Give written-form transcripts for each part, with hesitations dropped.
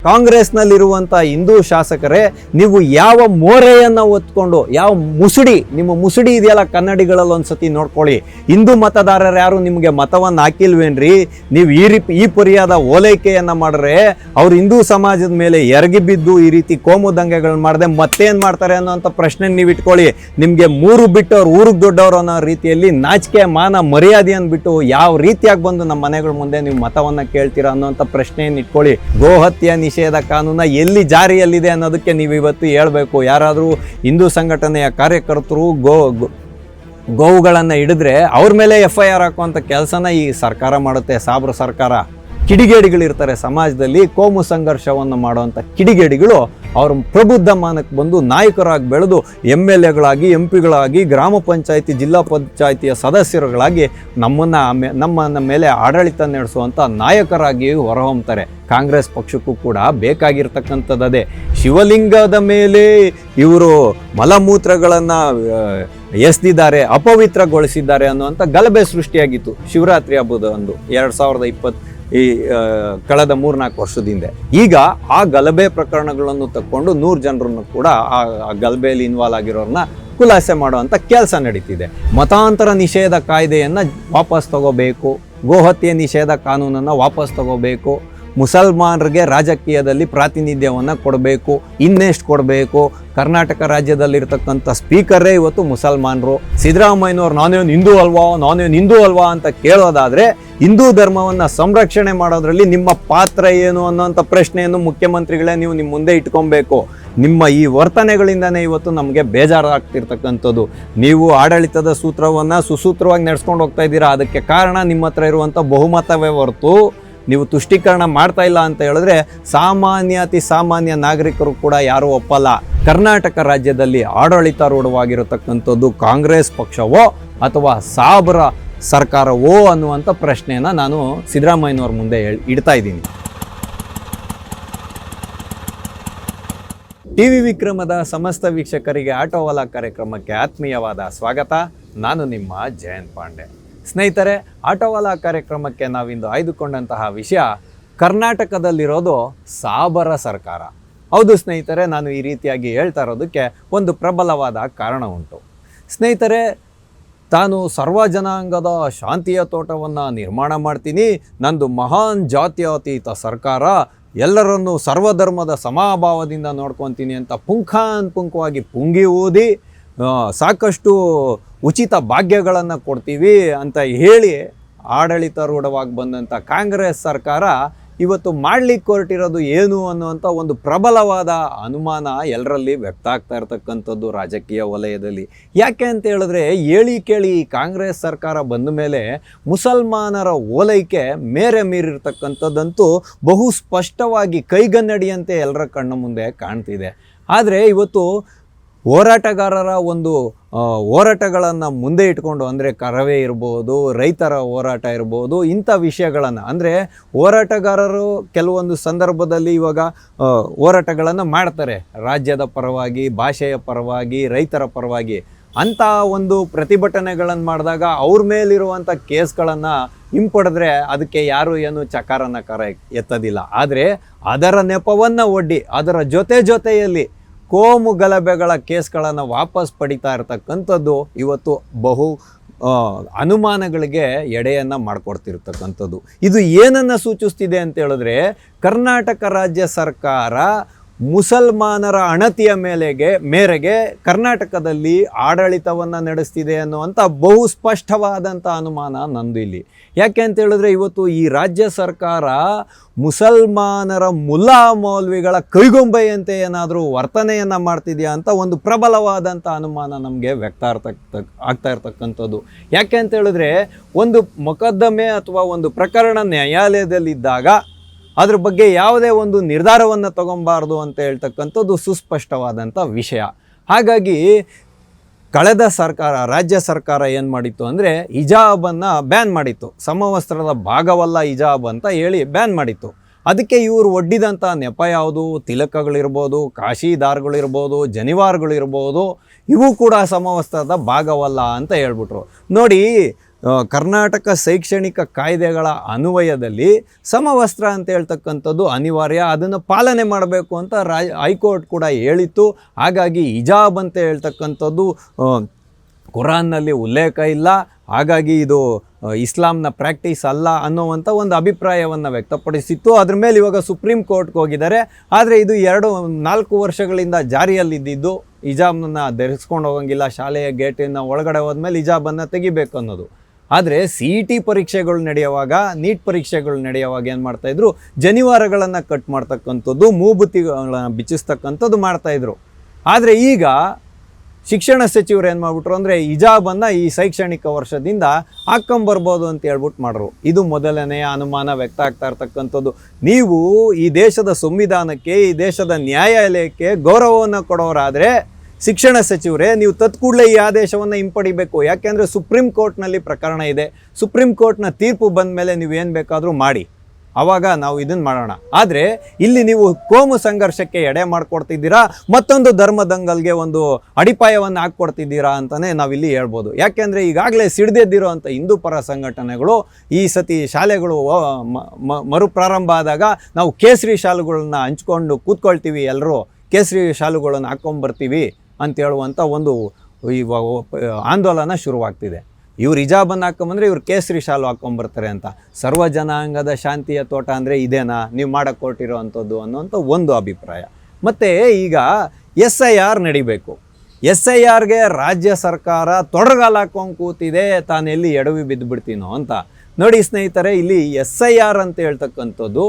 ಕಾಂಗ್ರೆಸ್ನಲ್ಲಿರುವಂಥ ಹಿಂದೂ ಶಾಸಕರೇ, ನೀವು ಯಾವ ಮೋರೆಯನ್ನು ಹೊತ್ಕೊಂಡು, ಯಾವ ಮುಸುಡಿ, ನಿಮ್ಮ ಮುಸುಡಿ ಇದೆಯಲ್ಲ ಕನ್ನಡಿಗಳಲ್ಲಿ ಒಂದ್ಸತಿ ನೋಡ್ಕೊಳ್ಳಿ. ಹಿಂದೂ ಮತದಾರರು ಯಾರು ನಿಮಗೆ ಮತವನ್ನು ಹಾಕಿಲ್ವೇನ್ರಿ? ನೀವು ಈ ಪರಿಯಾದ ಓಲೈಕೆಯನ್ನು ಮಾಡಿದ್ರೆ ಅವ್ರು ಹಿಂದೂ ಸಮಾಜದ ಮೇಲೆ ಎರಗಿ ಬಿದ್ದು ಈ ರೀತಿ ಕೋಮು ದಂಗೆಗಳನ್ನ ಮಾಡದೆ ಮತ್ತೇನು ಮಾಡ್ತಾರೆ ಅನ್ನೋಂಥ ಪ್ರಶ್ನೆ ನೀವು ಇಟ್ಕೊಳ್ಳಿ. ನಿಮಗೆ ಮೂರು ಬಿಟ್ಟವ್ರು ಊರಿಗೆ ದೊಡ್ಡವರು ಅನ್ನೋ ರೀತಿಯಲ್ಲಿ ನಾಚಿಕೆ ಮಾನ ಮರ್ಯಾದೆಯನ್ನು ಬಿಟ್ಟು ಯಾವ ರೀತಿಯಾಗಿ ಬಂದು ನಮ್ಮ ಮನೆಗಳ ಮುಂದೆ ನೀವು ಮತವನ್ನು ಕೇಳ್ತೀರಾ ಅನ್ನೋಂಥ ಪ್ರಶ್ನೆಯನ್ನು ಇಟ್ಕೊಳ್ಳಿ. ಗೋಹತ್ಯೆ ನಿಷೇಧ ಕಾನೂನ ಎಲ್ಲಿ ಜಾರಿಯಲ್ಲಿದೆ ಅನ್ನೋದಕ್ಕೆ ನೀವು ಇವತ್ತು ಹೇಳಬೇಕು. ಯಾರಾದರೂ ಹಿಂದೂ ಸಂಘಟನೆಯ ಕಾರ್ಯಕರ್ತರು ಗೋವುಗಳನ್ನು ಹಿಡಿದ್ರೆ ಅವ್ರ ಮೇಲೆ FIR ಹಾಕುವಂಥ ಕೆಲಸನ ಈ ಸರ್ಕಾರ ಮಾಡುತ್ತೆ. ಸಾಬ್ರ ಸರ್ಕಾರ. ಕಿಡಿಗೇಡಿಗಳಿರ್ತಾರೆ ಸಮಾಜದಲ್ಲಿ, ಕೋಮು ಸಂಘರ್ಷವನ್ನು ಮಾಡುವಂಥ ಕಿಡಿಗೇಡಿಗಳು ಅವ್ರ ಪ್ರಬುದ್ಧ ಮಾನಕ್ಕೆ ಬಂದು ನಾಯಕರಾಗಿ ಬೆಳೆದು MLAಗಳಾಗಿ, MP ಗಳಾಗಿ, ಗ್ರಾಮ ಪಂಚಾಯಿತಿ, ಜಿಲ್ಲಾ ಪಂಚಾಯಿತಿಯ ಸದಸ್ಯರುಗಳಾಗಿ ನಮ್ಮನ್ನ ಮೇಲೆ ಆಡಳಿತ ನಡೆಸುವಂಥ ನಾಯಕರಾಗಿ ಹೊರಹೊಮ್ತಾರೆ. ಕಾಂಗ್ರೆಸ್ ಪಕ್ಷಕ್ಕೂ ಕೂಡ ಬೇಕಾಗಿರ್ತಕ್ಕಂಥದ್ದೇ. ಶಿವಲಿಂಗದ ಮೇಲೆ ಇವರು ಮಲಮೂತ್ರಗಳನ್ನು ಎಸೆದಿದ್ದಾರೆ, ಅಪವಿತ್ರಗೊಳಿಸಿದ್ದಾರೆ ಅನ್ನುವಂಥ ಗಲಭೆ ಸೃಷ್ಟಿಯಾಗಿತ್ತು ಶಿವರಾತ್ರಿ ಹಬ್ಬದ ಒಂದು 2020 ಕಳೆದ 3-4 ವರ್ಷದಿಂದ. ಈಗ ಆ ಗಲಭೆ ಪ್ರಕರಣಗಳನ್ನು ತಕ್ಕೊಂಡು 100 ಜನರನ್ನು ಕೂಡ ಆ ಗಲಭೆಯಲ್ಲಿ ಇನ್ವಾಲ್ವ್ ಆಗಿರೋರನ್ನ ಖುಲಾಸೆ ಮಾಡುವಂಥ ಕೆಲಸ ನಡೀತಿದೆ. ಮತಾಂತರ ನಿಷೇಧ ಕಾಯ್ದೆಯನ್ನು ವಾಪಸ್ ತಗೋಬೇಕು, ಗೋಹತ್ಯೆ ನಿಷೇಧ ಕಾನೂನನ್ನು ವಾಪಸ್ ತಗೋಬೇಕು, ಮುಸಲ್ಮಾನರಿಗೆ ರಾಜಕೀಯದಲ್ಲಿ ಪ್ರಾತಿನಿಧ್ಯವನ್ನು ಕೊಡಬೇಕು. ಇನ್ನೆಷ್ಟು ಕೊಡಬೇಕು? ಕರ್ನಾಟಕ ರಾಜ್ಯದಲ್ಲಿರ್ತಕ್ಕಂಥ ಸ್ಪೀಕರೇ ಇವತ್ತು ಮುಸಲ್ಮಾನರು. ಸಿದ್ದರಾಮಯ್ಯನವ್ರು ನಾನೇನು ಹಿಂದೂ ಅಲ್ವಾ ಅಂತ ಕೇಳೋದಾದರೆ, ಹಿಂದೂ ಧರ್ಮವನ್ನು ಸಂರಕ್ಷಣೆ ಮಾಡೋದ್ರಲ್ಲಿ ನಿಮ್ಮ ಪಾತ್ರ ಏನು ಅನ್ನೋಂಥ ಪ್ರಶ್ನೆಯನ್ನು ಮುಖ್ಯಮಂತ್ರಿಗಳೇ ನೀವು ನಿಮ್ಮ ಮುಂದೆ ಇಟ್ಕೊಬೇಕು. ನಿಮ್ಮ ಈ ವರ್ತನೆಗಳಿಂದನೇ ಇವತ್ತು ನಮಗೆ ಬೇಜಾರಾಗ್ತಿರ್ತಕ್ಕಂಥದ್ದು. ನೀವು ಆಡಳಿತದ ಸೂತ್ರವನ್ನು ಸುಸೂತ್ರವಾಗಿ ನಡೆಸ್ಕೊಂಡು ಹೋಗ್ತಾ ಇದ್ದೀರಾ. ಅದಕ್ಕೆ ಕಾರಣ ನಿಮ್ಮ ಹತ್ರ ಇರುವಂಥ ಬಹುಮತವೇ ಹೊರತು ನೀವು ತುಷ್ಟೀಕರಣ ಮಾಡ್ತಾ ಇಲ್ಲ ಅಂತ ಹೇಳಿದ್ರೆ ಅತಿ ಸಾಮಾನ್ಯ ನಾಗರಿಕರು ಕೂಡ ಯಾರೂ ಒಪ್ಪಲ್ಲ. ಕರ್ನಾಟಕ ರಾಜ್ಯದಲ್ಲಿ ಆಡಳಿತಾರೂಢವಾಗಿರತಕ್ಕಂಥದ್ದು ಕಾಂಗ್ರೆಸ್ ಪಕ್ಷವೋ ಅಥವಾ ಸಾಬ್ರ ಸರ್ಕಾರವೋ ಅನ್ನುವಂಥ ಪ್ರಶ್ನೆಯನ್ನು ನಾನು ಸಿದ್ದರಾಮಯ್ಯನವ್ರ ಮುಂದೆ ಇಡ್ತಾ ಇದ್ದೀನಿ. ಟಿವಿ ವಿಕ್ರಮದ ಸಮಸ್ತ ವೀಕ್ಷಕರಿಗೆ ಆಟೋವಾಲಾ ಕಾರ್ಯಕ್ರಮಕ್ಕೆ ಆತ್ಮೀಯವಾದ ಸ್ವಾಗತ. ನಾನು ನಿಮ್ಮ ಜಯಂತ್ ಪಾಂಡೆ. ಸ್ನೇಹಿತರೆ, ಆಟೋವಾಲಾ ಕಾರ್ಯಕ್ರಮಕ್ಕೆ ನಾವಿಂದು ಆಯ್ದುಕೊಂಡಂತಹ ವಿಷಯ ಕರ್ನಾಟಕದಲ್ಲಿರೋದು ಸಾಬರ ಸರ್ಕಾರ. ಹೌದು ಸ್ನೇಹಿತರೆ, ನಾನು ಈ ರೀತಿಯಾಗಿ ಹೇಳ್ತಾ ಇರೋದಕ್ಕೆ ಒಂದು ಪ್ರಬಲವಾದ ಕಾರಣ ಉಂಟು. ಸ್ನೇಹಿತರೆ, ತಾನು ಸರ್ವ ಜನಾಂಗದ ಶಾಂತಿಯ ತೋಟವನ್ನು ನಿರ್ಮಾಣ ಮಾಡ್ತೀನಿ, ನಂದು ಮಹಾನ್ ಜಾತ್ಯತೀತ ಸರ್ಕಾರ, ಎಲ್ಲರನ್ನೂ ಸರ್ವಧರ್ಮದ ಸಮಭಾವದಿಂದ ನೋಡ್ಕೊತೀನಿ ಅಂತ ಪುಂಖಾನುಪುಂಖವಾಗಿ ಪುಂಗಿ ಊದಿ ಸಾಕಷ್ಟು ಉಚಿತ ಭಾಗ್ಯಗಳನ್ನು ಕೊಡ್ತೀವಿ ಅಂತ ಹೇಳಿ ಆಡಳಿತಾರೂಢವಾಗಿ ಬಂದಂಥ ಕಾಂಗ್ರೆಸ್ ಸರ್ಕಾರ ಇವತ್ತು ಮಾಡಲಿಕ್ಕೆ ಹೊರಟಿರೋದು ಏನು ಅನ್ನುವಂಥ ಒಂದು ಪ್ರಬಲವಾದ ಅನುಮಾನ ಎಲ್ಲರಲ್ಲಿ ವ್ಯಕ್ತ ಆಗ್ತಾ ಇರತಕ್ಕಂಥದ್ದು ರಾಜಕೀಯ ವಲಯದಲ್ಲಿ. ಯಾಕೆ ಅಂತ ಹೇಳಿದ್ರೆ, ಹೇಳಿ ಕೇಳಿ ಕಾಂಗ್ರೆಸ್ ಸರ್ಕಾರ ಬಂದ ಮೇಲೆ ಮುಸಲ್ಮಾನರ ಓಲೈಕೆ ಮೇರೆ ಮೀರಿರ್ತಕ್ಕಂಥದ್ದಂತೂ ಬಹು ಸ್ಪಷ್ಟವಾಗಿ ಕೈಗನ್ನಡಿಯಂತೆ ಎಲ್ಲರ ಕಣ್ಣ ಮುಂದೆ ಕಾಣ್ತಿದೆ. ಆದರೆ ಇವತ್ತು ಹೋರಾಟಗಾರರ ಒಂದು ಹೋರಾಟಗಳನ್ನು ಮುಂದೆ ಇಟ್ಕೊಂಡು, ಅಂದರೆ ಕರವೇ ಇರ್ಬೋದು, ರೈತರ ಹೋರಾಟ ಇರ್ಬೋದು, ಇಂಥ ವಿಷಯಗಳನ್ನು, ಅಂದರೆ ಹೋರಾಟಗಾರರು ಕೆಲವೊಂದು ಸಂದರ್ಭದಲ್ಲಿ ಇವಾಗ ಹೋರಾಟಗಳನ್ನು ಮಾಡ್ತಾರೆ, ರಾಜ್ಯದ ಪರವಾಗಿ, ಭಾಷೆಯ ಪರವಾಗಿ, ರೈತರ ಪರವಾಗಿ. ಅಂಥ ಒಂದು ಪ್ರತಿಭಟನೆಗಳನ್ನು ಮಾಡಿದಾಗ ಅವ್ರ ಮೇಲಿರುವಂಥ ಕೇಸ್ಗಳನ್ನು ಹಿಂಪಡೆದ್ರೆ ಅದಕ್ಕೆ ಯಾರು ಏನು ಚಕಾರನಕಾರ ಎತ್ತೋದಿಲ್ಲ. ಆದರೆ ಅದರ ನೆಪವನ್ನು ಒಡ್ಡಿ ಅದರ ಜೊತೆಯಲ್ಲಿ ಕೋಮು ಗಲಭೆಗಳ ಕೇಸ್ಗಳನ್ನು ವಾಪಸ್ ಪಡಿತಾ ಇರತಕ್ಕಂಥದ್ದು ಇವತ್ತು ಬಹು ಅನುಮಾನಗಳಿಗೆ ಎಡೆಯನ್ನು ಮಾಡಿಕೊಡ್ತಿರ್ತಕ್ಕಂಥದ್ದು. ಇದು ಏನನ್ನು ಸೂಚಿಸ್ತಿದೆ ಅಂತ ಹೇಳಿದ್ರೆ, ಕರ್ನಾಟಕ ರಾಜ್ಯ ಸರ್ಕಾರ ಮುಸಲ್ಮಾನರ ಅಣತಿಯ ಮೇರೆಗೆ ಕರ್ನಾಟಕದಲ್ಲಿ ಆಡಳಿತವನ್ನು ನಡೆಸ್ತಿದೆ ಅನ್ನುವಂಥ ಬಹು ಸ್ಪಷ್ಟವಾದಂಥ ಅನುಮಾನ ನಂದು ಇಲ್ಲಿ. ಯಾಕೆ ಅಂತ ಹೇಳಿದ್ರೆ, ಇವತ್ತು ಈ ರಾಜ್ಯ ಸರ್ಕಾರ ಮುಸಲ್ಮಾನರ ಮುಲ್ಲಾ ಮೌಲ್ವಿಗಳ ಕೈಗೊಂಬೆಯಂತೆ ಏನಾದರೂ ವರ್ತನೆಯನ್ನು ಮಾಡ್ತಿದೆಯಾ ಅಂತ ಒಂದು ಪ್ರಬಲವಾದಂಥ ಅನುಮಾನ ನಮಗೆ ವ್ಯಕ್ತ ಆಗ್ತಾ ಇರ್ತಕ್ಕಂಥದ್ದು. ಯಾಕೆ ಅಂತ ಹೇಳಿದ್ರೆ, ಒಂದು ಮೊಕದ್ದಮೆ ಅಥವಾ ಒಂದು ಪ್ರಕರಣ ನ್ಯಾಯಾಲಯದಲ್ಲಿದ್ದಾಗ ಅದ್ರ ಬಗ್ಗೆ ಯಾವುದೇ ಒಂದು ನಿರ್ಧಾರವನ್ನು ತಗೊಬಾರ್ದು ಅಂತ ಹೇಳ್ತಕ್ಕಂಥದ್ದು ಸುಸ್ಪಷ್ಟವಾದಂಥ ವಿಷಯ. ಹಾಗಾಗಿ ಕಳೆದ ಸರ್ಕಾರ, ರಾಜ್ಯ ಸರ್ಕಾರ ಏನು ಮಾಡಿತ್ತು ಅಂದರೆ, ಹಿಜಾಬನ್ನು ಬ್ಯಾನ್ ಮಾಡಿತ್ತು. ಸಮವಸ್ತ್ರದ ಭಾಗವಲ್ಲ ಹಿಜಾಬ್ ಅಂತ ಹೇಳಿ ಬ್ಯಾನ್ ಮಾಡಿತ್ತು. ಅದಕ್ಕೆ ಇವರು ಒಡ್ಡಿದಂಥ ನೆಪ ಯಾವುದು? ತಿಲಕಗಳಿರ್ಬೋದು, ಕಾಶಿದಾರ್ಗಳಿರ್ಬೋದು, ಜನಿವಾರ್ಗಳಿರ್ಬೋದು, ಇವು ಕೂಡ ಸಮವಸ್ತ್ರದ ಭಾಗವಲ್ಲ ಅಂತ ಹೇಳ್ಬಿಟ್ರು. ನೋಡಿ, ಕರ್ನಾಟಕ ಶೈಕ್ಷಣಿಕ ಕಾಯ್ದೆಗಳ ಅನ್ವಯದಲ್ಲಿ ಸಮವಸ್ತ್ರ ಅಂತ ಹೇಳ್ತಕ್ಕಂಥದ್ದು ಅನಿವಾರ್ಯ, ಅದನ್ನು ಪಾಲನೆ ಮಾಡಬೇಕು ಅಂತ ಹೈಕೋರ್ಟ್ ಕೂಡ ಹೇಳಿತ್ತು. ಹಾಗಾಗಿ ಹಿಜಾಬ್ ಅಂತ ಹೇಳ್ತಕ್ಕಂಥದ್ದು ಕುರಾನ್ನಲ್ಲಿ ಉಲ್ಲೇಖ ಇಲ್ಲ, ಹಾಗಾಗಿ ಇದು ಇಸ್ಲಾಂನ ಪ್ರಾಕ್ಟೀಸ್ ಅಲ್ಲ ಅನ್ನುವಂಥ ಒಂದು ಅಭಿಪ್ರಾಯವನ್ನು ವ್ಯಕ್ತಪಡಿಸಿತ್ತು. ಅದ್ರ ಮೇಲೆ ಇವಾಗ ಸುಪ್ರೀಂ ಕೋರ್ಟ್ಗೆ ಹೋಗಿದ್ದಾರೆ. ಆದರೆ ಇದು 4 ವರ್ಷಗಳಿಂದ ಜಾರಿಯಲ್ಲಿದ್ದಿದ್ದು ಹಿಜಾಬನ್ನು ಧರಿಸ್ಕೊಂಡು ಹೋಗಂಗಿಲ್ಲ, ಶಾಲೆಯ ಗೇಟಿನ ಒಳಗಡೆ ಹೋದ್ಮೇಲೆ ಹಿಜಾಬನ್ನು ತೆಗಿಬೇಕು ಅನ್ನೋದು. ಆದರೆ CET ಪರೀಕ್ಷೆಗಳು ನಡೆಯುವಾಗ, ನೀಟ್ ಪರೀಕ್ಷೆಗಳು ನಡೆಯುವಾಗ ಏನು ಮಾಡ್ತಾಯಿದ್ರು, ಜನಿವಾರಗಳನ್ನು ಕಟ್ ಮಾಡ್ತಕ್ಕಂಥದ್ದು, ಮೂಗುತಿಗಳನ್ನು ಬಿಚ್ಚಿಸ್ತಕ್ಕಂಥದ್ದು ಮಾಡ್ತಾಯಿದ್ರು. ಆದರೆ ಈಗ ಶಿಕ್ಷಣ ಸಚಿವರು ಏನು ಮಾಡಿಬಿಟ್ರು ಅಂದರೆ ಹಿಜಾಬನ್ನು ಈ ಶೈಕ್ಷಣಿಕ ವರ್ಷದಿಂದ ಹಾಕ್ಕೊಂಬರ್ಬೋದು ಅಂತ ಹೇಳ್ಬಿಟ್ಟು ಮಾಡ್ರು. ಇದು ಮೊದಲನೆಯ ಅನುಮಾನ ವ್ಯಕ್ತ ಆಗ್ತಾ ಇರ್ತಕ್ಕಂಥದ್ದು. ನೀವು ಈ ದೇಶದ ಸಂವಿಧಾನಕ್ಕೆ, ಈ ದೇಶದ ನ್ಯಾಯಾಲಯಕ್ಕೆ ಗೌರವವನ್ನು ಕೊಡೋರಾದರೆ ಶಿಕ್ಷಣ ಸಚಿವರೇ, ನೀವು ತತ್ಕೂಡಲೇ ಈ ಆದೇಶವನ್ನು ಹಿಂಪಡಿಬೇಕು. ಯಾಕೆಂದರೆ ಸುಪ್ರೀಂ ಕೋರ್ಟ್ನಲ್ಲಿ ಪ್ರಕರಣ ಇದೆ. ಸುಪ್ರೀಂ ಕೋರ್ಟ್ನ ತೀರ್ಪು ಬಂದ ಮೇಲೆ ನೀವು ಏನು ಬೇಕಾದರೂ ಮಾಡಿ, ಆವಾಗ ನಾವು ಇದನ್ನು ಮಾಡೋಣ. ಆದರೆ ಇಲ್ಲಿ ನೀವು ಕೋಮು ಸಂಘರ್ಷಕ್ಕೆ ಎಡೆ ಮಾಡಿಕೊಡ್ತಿದ್ದೀರಾ, ಮತ್ತೊಂದು ಧರ್ಮದಂಗಲ್ಗೆ ಒಂದು ಅಡಿಪಾಯವನ್ನು ಹಾಕ್ಕೊಡ್ತಿದ್ದೀರಾ ಅಂತಲೇ ನಾವಿಲ್ಲಿ ಹೇಳ್ಬೋದು. ಯಾಕೆಂದರೆ ಈಗಾಗಲೇ ಸಿಡಿದೆದ್ದಿರೋ ಅಂಥ ಹಿಂದೂ ಪರ ಸಂಘಟನೆಗಳು ಈ ಸತಿ ಶಾಲೆಗಳು ಮರುಪ್ರಾರಂಭ ಆದಾಗ ನಾವು ಕೇಸರಿ ಶಾಲುಗಳನ್ನ ಹಂಚ್ಕೊಂಡು ಕೂತ್ಕೊಳ್ತೀವಿ, ಎಲ್ಲರೂ ಕೇಸರಿ ಶಾಲುಗಳನ್ನು ಹಾಕ್ಕೊಂಬರ್ತೀವಿ ಅಂತ ಹೇಳುವಂಥ ಒಂದು ಇವಾಗ ಆಂದೋಲನ ಶುರುವಾಗ್ತಿದೆ. ಇವ್ರು ಹಿಜಾಬನ್ನು ಹಾಕ್ಕೊಂಬಂದರೆ ಇವ್ರು ಕೇಸರಿ ಶಾಲು ಹಾಕ್ಕೊಂಬರ್ತಾರೆ ಅಂತ. ಸರ್ವ ಜನಾಂಗದ ಶಾಂತಿಯ ತೋಟ ಅಂದರೆ ಇದೇನಾ ನೀವು ಮಾಡೋಕ್ಕೆ ಕೊಟ್ಟಿರೋ ಅಂಥದ್ದು ಅನ್ನೋಂಥ ಒಂದು ಅಭಿಪ್ರಾಯ. ಮತ್ತು ಈಗ SIR ನಡಿಬೇಕು. SIRಗೆ ರಾಜ್ಯ ಸರ್ಕಾರ ತೊಡಗಾಲ ಹಾಕ್ಕೊಂಡು ಕೂತಿದೆ, ತಾನೆಲ್ಲಿ ಎಡವಿ ಬಿದ್ದುಬಿಡ್ತೀನೋ ಅಂತ. ನೋಡಿ ಸ್ನೇಹಿತರೆ, ಇಲ್ಲಿ SIR ಅಂತ ಹೇಳ್ತಕ್ಕಂಥದ್ದು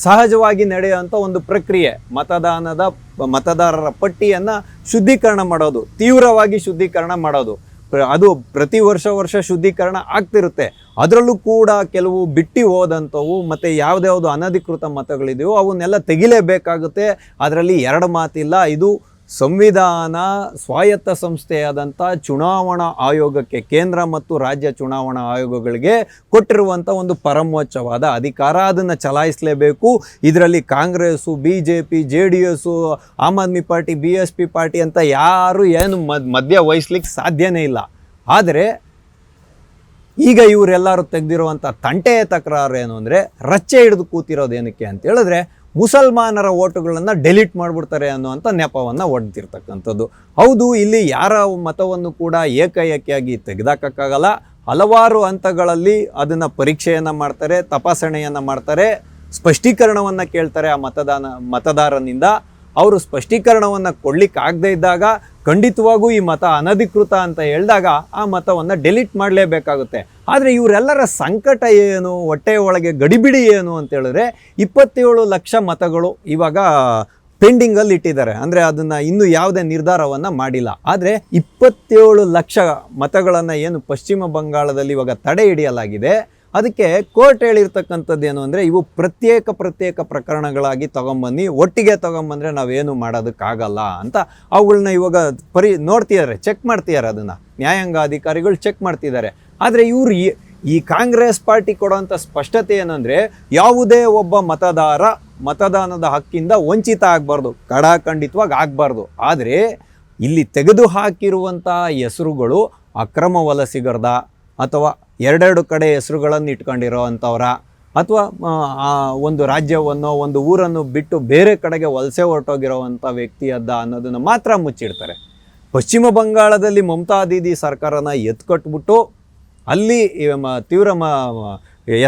ಸಹಜವಾಗಿ ನಡೆಯುವಂಥ ಒಂದು ಪ್ರಕ್ರಿಯೆ. ಮತದಾರರ ಪಟ್ಟಿಯನ್ನು ಶುದ್ಧೀಕರಣ ಮಾಡೋದು, ತೀವ್ರವಾಗಿ ಶುದ್ಧೀಕರಣ ಮಾಡೋದು. ಅದು ಪ್ರತಿ ವರ್ಷ ಶುದ್ಧೀಕರಣ ಆಗ್ತಿರುತ್ತೆ. ಅದರಲ್ಲೂ ಕೂಡ ಕೆಲವು ಬಿಟ್ಟು ಹೋದಂಥವು ಮತ್ತು ಯಾವುದ್ಯಾವುದು ಅನಧಿಕೃತ ಮತಗಳಿದೆಯೋ ಅವನ್ನೆಲ್ಲ ತೆಗಿಲೇಬೇಕಾಗುತ್ತೆ. ಅದರಲ್ಲಿ 2 ಮಾತಿಲ್ಲ. ಇದು ಸಂವಿಧಾನ ಸ್ವಾಯತ್ತ ಸಂಸ್ಥೆಯಾದಂಥ ಚುನಾವಣಾ ಆಯೋಗಕ್ಕೆ, ಕೇಂದ್ರ ಮತ್ತು ರಾಜ್ಯ ಚುನಾವಣಾ ಆಯೋಗಗಳಿಗೆ ಕೊಟ್ಟಿರುವಂಥ ಒಂದು ಪರಮೋಚ್ಚವಾದ ಅಧಿಕಾರ. ಅದನ್ನು ಚಲಾಯಿಸಲೇಬೇಕು. ಇದರಲ್ಲಿ Congress, BJP, JDS, Aam Aadmi party, BSP party ಅಂತ ಯಾರು ಏನು ಮಧ್ಯ ವಹಿಸ್ಲಿಕ್ಕೆ ಸಾಧ್ಯನೇ ಇಲ್ಲ. ಆದರೆ ಈಗ ಇವರೆಲ್ಲರೂ ತೆಗೆದಿರುವಂಥ ತಂಟೆಯ ತಕರಾರು ಏನು ಅಂದರೆ, ರಚ್ಚೆ ಹಿಡಿದು ಕೂತಿರೋದು ಏನಕ್ಕೆ ಅಂತ ಹೇಳಿದ್ರೆ, ಮುಸಲ್ಮಾನರ ಓಟುಗಳನ್ನು ಡೆಲೀಟ್ ಮಾಡಿಬಿಡ್ತಾರೆ ಅನ್ನುವಂಥ ನೆಪವನ್ನು ಒಡ್ತಿರ್ತಕ್ಕಂಥದ್ದು. ಹೌದು, ಇಲ್ಲಿ ಯಾರ ಮತವನ್ನು ಕೂಡ ಏಕೈಕಿಯಾಗಿ ತೆಗೆದಾಕೋಕ್ಕಾಗಲ್ಲ. ಹಲವಾರು ಹಂತಗಳಲ್ಲಿ ಅದನ್ನು ಪರೀಕ್ಷೆಯನ್ನು ಮಾಡ್ತಾರೆ, ತಪಾಸಣೆಯನ್ನು ಮಾಡ್ತಾರೆ, ಸ್ಪಷ್ಟೀಕರಣವನ್ನು ಕೇಳ್ತಾರೆ ಆ ಮತದಾರನಿಂದ. ಅವರು ಸ್ಪಷ್ಟೀಕರಣವನ್ನು ಕೊಡ್ಲಿಕ್ಕೆ ಆಗದೇ ಇದ್ದಾಗ, ಖಂಡಿತವಾಗೂ ಈ ಮತ ಅನಧಿಕೃತ ಅಂತ ಹೇಳಿದಾಗ ಆ ಮತವನ್ನು ಡೆಲೀಟ್ ಮಾಡಲೇಬೇಕಾಗುತ್ತೆ. ಆದರೆ ಇವರೆಲ್ಲರ ಸಂಕಟ ಏನು, ಹೊಟ್ಟೆ ಒಳಗೆ ಗಡಿಬಿಡಿ ಏನು ಅಂತ ಹೇಳಿದ್ರೆ, 27 ಲಕ್ಷ ಮತಗಳು ಇವಾಗ ಪೆಂಡಿಂಗಲ್ಲಿ ಇಟ್ಟಿದ್ದಾರೆ. ಅಂದರೆ ಅದನ್ನು ಇನ್ನೂ ಯಾವುದೇ ನಿರ್ಧಾರವನ್ನು ಮಾಡಿಲ್ಲ. ಆದರೆ 27 ಲಕ್ಷ ಮತಗಳನ್ನು ಏನು ಪಶ್ಚಿಮ ಬಂಗಾಳದಲ್ಲಿ ಇವಾಗ ತಡೆ ಹಿಡಿಯಲಾಗಿದೆ, ಅದಕ್ಕೆ ಕೋರ್ಟ್ ಹೇಳಿರ್ತಕ್ಕಂಥದ್ದು ಏನು ಅಂದರೆ, ಇವು ಪ್ರತ್ಯೇಕ ಪ್ರಕರಣಗಳಾಗಿ ತೊಗೊಂಬನ್ನಿ, ಒಟ್ಟಿಗೆ ತೊಗೊಂಬಂದರೆ ನಾವೇನು ಮಾಡೋದಕ್ಕಾಗಲ್ಲ ಅಂತ ಅವುಗಳನ್ನ ಇವಾಗ ನೋಡ್ತಿದ್ದಾರೆ, ಚೆಕ್ ಮಾಡ್ತಿದ್ದಾರೆ. ಅದನ್ನು ನ್ಯಾಯಾಂಗ ಅಧಿಕಾರಿಗಳು ಚೆಕ್ ಮಾಡ್ತಿದ್ದಾರೆ. ಆದರೆ ಇವರು ಈ ಕಾಂಗ್ರೆಸ್ ಪಾರ್ಟಿ ಕೊಡೋಂಥ ಸ್ಪಷ್ಟತೆ ಏನಂದರೆ, ಯಾವುದೇ ಒಬ್ಬ ಮತದಾರ ಮತದಾನದ ಹಕ್ಕಿಂದ ವಂಚಿತ ಆಗಬಾರ್ದು, ಖಂಡಿತವಾಗಿ ಆಗಬಾರ್ದು. ಆದರೆ ಇಲ್ಲಿ ತೆಗೆದು ಹಾಕಿರುವಂಥ ಹೆಸರುಗಳು ಅಕ್ರಮ ವಲಸಿಗರದ, ಅಥವಾ 2 ಕಡೆ ಹೆಸರುಗಳನ್ನು ಇಟ್ಕೊಂಡಿರೋ ಅಂಥವ್ರ, ಅಥವಾ ಒಂದು ರಾಜ್ಯವನ್ನೋ ಒಂದು ಊರನ್ನು ಬಿಟ್ಟು ಬೇರೆ ಕಡೆಗೆ ವಲಸೆ ಹೊರಟೋಗಿರೋವಂಥ ವ್ಯಕ್ತಿಯದ್ದ ಅನ್ನೋದನ್ನು ಮಾತ್ರ ಮುಚ್ಚಿಡ್ತಾರೆ. ಪಶ್ಚಿಮ ಬಂಗಾಳದಲ್ಲಿ ಮಮತಾ ದೀದಿ ಸರ್ಕಾರನ ಎತ್ಕಟ್ಬಿಟ್ಟು ಅಲ್ಲಿ ತೀವ್ರ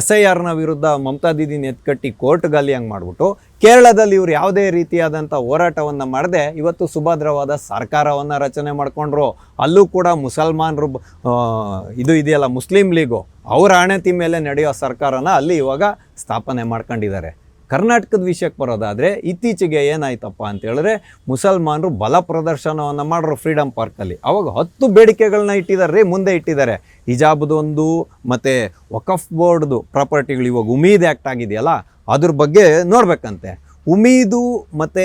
SIRನ ವಿರುದ್ಧ ಮಮತಾ ದೀದಿನ ಎತ್ಕಟ್ಟಿ ಕೋರ್ಟ್ಗಲ್ಲಿ ಹಂಗೆ ಮಾಡಿಬಿಟ್ಟು, ಕೇರಳದಲ್ಲಿ ಇವರು ಯಾವುದೇ ರೀತಿಯಾದಂಥ ಹೋರಾಟವನ್ನು ಮಾಡದೆ ಇವತ್ತು ಸುಭದ್ರವಾದ ಸರ್ಕಾರವನ್ನು ರಚನೆ ಮಾಡಿಕೊಂಡ್ರು. ಅಲ್ಲೂ ಕೂಡ ಮುಸಲ್ಮಾನರು ಇದೆಯಲ್ಲ, ಮುಸ್ಲಿಂ ಲೀಗು, ಅವರ ಅಣತಿ ಮೇಲೆ ನಡೆಯೋ ಸರ್ಕಾರನ ಅಲ್ಲಿ ಇವಾಗ ಸ್ಥಾಪನೆ ಮಾಡ್ಕೊಂಡಿದ್ದಾರೆ. ಕರ್ನಾಟಕದ ವಿಷಯಕ್ಕೆ ಬರೋದಾದರೆ, ಇತ್ತೀಚೆಗೆ ಏನಾಯ್ತಪ್ಪ ಅಂತ ಹೇಳಿದ್ರೆ, ಮುಸಲ್ಮಾನರು ಬಲ ಪ್ರದರ್ಶನವನ್ನು ಮಾಡ್ರು ಫ್ರೀಡಮ್ ಪಾರ್ಕಲ್ಲಿ. ಅವಾಗ 10 ಬೇಡಿಕೆಗಳನ್ನ ಇಟ್ಟಿದ್ದಾರೆ, ಮುಂದೆ ಇಟ್ಟಿದ್ದಾರೆ. ಹಿಜಾಬ್ದೊಂದು, ಮತ್ತು ವಕಫ್ ಬೋರ್ಡ್ದು ಪ್ರಾಪರ್ಟಿಗಳು, ಇವಾಗ ಉಮೀದ್ ಆ್ಯಕ್ಟ್ ಆಗಿದೆಯಲ್ಲ ಅದ್ರ ಬಗ್ಗೆ ನೋಡಬೇಕಂತೆ. ಉಮೀದು ಮತ್ತು